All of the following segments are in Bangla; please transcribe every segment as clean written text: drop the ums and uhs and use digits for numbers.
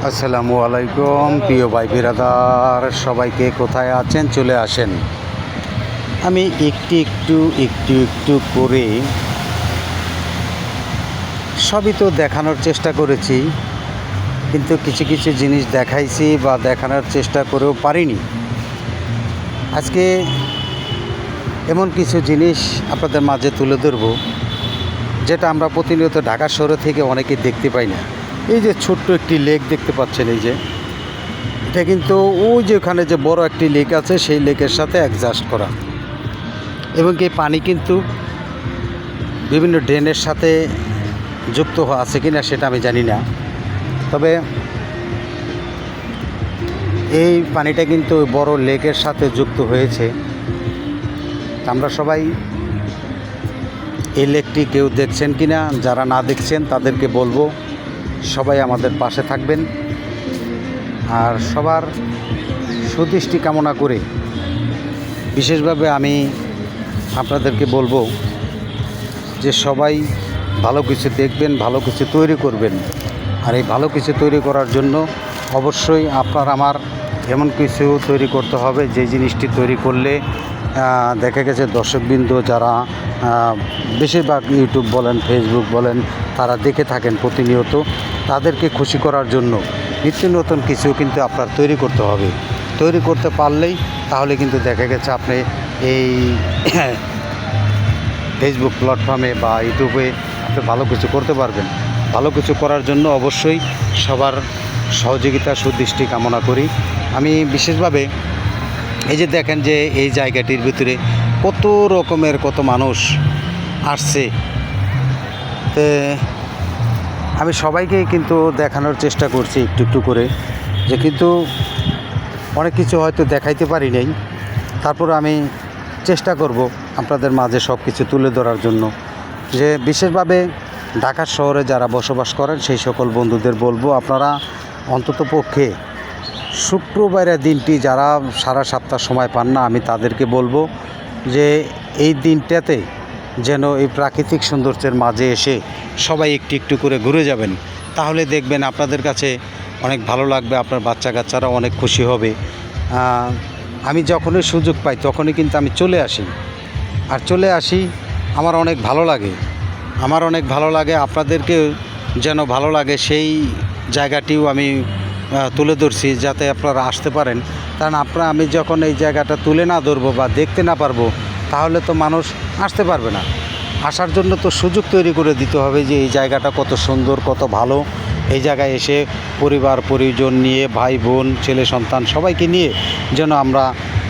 আসসালামু আলাইকুম প্রিয় ভাই বিরাদার, সবাইকে কোথায় আছেন চলে আসেন। আমি একটু করে সবই তো দেখানোর চেষ্টা করেছি, কিন্তু কিছু কিছু জিনিস দেখাইছি বা দেখানোর চেষ্টা করেও পারিনি। আজকে এমন কিছু জিনিস আপনাদের মাঝে তুলে ধরব, যেটা আমরা প্রতিনিয়ত ঢাকা শহর থেকে অনেকে দেখতে পাই না। এই যে ছোট্ট একটি লেক দেখতে পাচ্ছেন, এই যে এটা কিন্তু ওই যে ওখানে যে বড় একটি লেক আছে সেই লেকের সাথে অ্যাডজাস্ট করা, এবং এই পানি কিন্তু বিভিন্ন ড্রেনের সাথে যুক্ত আছে কি না সেটা আমি জানি না, তবে এই পানিটা কিন্তু বড় লেকের সাথে যুক্ত হয়েছে। আমরা সবাই এই লেকটি কেউ দেখছেন কি না, যারা না দেখছেন তাদেরকে বলবো সবাই আমাদের পাশে থাকবেন, আর সবার সুদৃষ্টি কামনা করে বিশেষভাবে আমি আপনাদেরকে বলবো যে সবাই ভালো কিছু দেখবেন, ভালো কিছু তৈরি করবেন। আর এই ভালো কিছু তৈরি করার জন্য অবশ্যই আপনার আমার এমন কিছু তৈরি করতে হবে যে জিনিসটি তৈরি করলে দেখা গেছে দর্শকবৃন্দ যারা বেশিরভাগ ইউটিউব বলেন, ফেসবুক বলেন, তারা দেখে থাকেন প্রতিনিয়ত, তাদেরকে খুশি করার জন্য নিত্য নতুন কিছু কিন্তু আপনার তৈরি করতে হবে। তৈরি করতে পারলেই তাহলে কিন্তু দেখা গেছে আপনি এই ফেসবুক প্ল্যাটফর্মে বা ইউটিউবে আপনি ভালো কিছু করতে পারবেন। ভালো কিছু করার জন্য অবশ্যই সবার সহযোগিতা সুদৃষ্টি কামনা করি। আমি বিশেষভাবে এই যে দেখেন যে এই জায়গাটির ভিতরে কত রকমের কত মানুষ আসছে, তো আমি সবাইকেই কিন্তু দেখানোর চেষ্টা করছি একটু করে, যে কিন্তু অনেক কিছু হয়তো দেখাইতে পারি নাই, তারপর আমি চেষ্টা করব আপনাদের মাঝে সব কিছু তুলে ধরার জন্য। যে বিশেষভাবে ঢাকা শহরে যারা বসবাস করেন সেই সকল বন্ধুদের বলবো, আপনারা অন্ততপক্ষে শুক্রবারের দিনটি যারা সারা সপ্তাহ সময় পান না, আমি তাদেরকে বলবো যে এই দিনটাতে যেন এই প্রাকৃতিক সৌন্দর্যের মাঝে এসে সবাই একটু করে ঘুরে যাবেন। তাহলে দেখবেন আপনাদের কাছে অনেক ভালো লাগবে, আপনার বাচ্চা কাচ্চারা অনেক খুশি হবে। আমি যখনই সুযোগ পাই তখনই কিন্তু আমি চলে আসি, আর চলে আসি আমার অনেক ভালো লাগে, আপনাদেরকে যেন ভালো লাগে সেই জায়গাটিও আমি তুলে ধরছি, যাতে আপনারা আসতে পারেন। কারণ আমি যখন এই জায়গাটা তুলে না ধরবো বা দেখতে না পারবো, তাহলে তো মানুষ আসতে পারবে না। আসার জন্য তো সুযোগ তৈরি করে দিতে হবে যে এই জায়গাটা কত সুন্দর, কত ভালো। এই জায়গায় এসে পরিবার পরিজন নিয়ে, ভাই বোন, ছেলে সন্তান সবাইকে নিয়ে যেন আমরা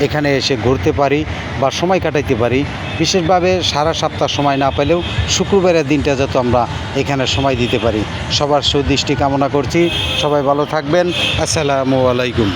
এখানে এসে ঘুরতে পারি বা সময় কাটাইতে পারি। বিশেষভাবে সারা সপ্তাহ সময় না পেলেও শুক্রবারের দিনটা যাতে আমরা এখানে সময় দিতে পারি। সবার সুদৃষ্টি কামনা করছি। সবাই ভালো থাকবেন। আসসালামু আলাইকুম।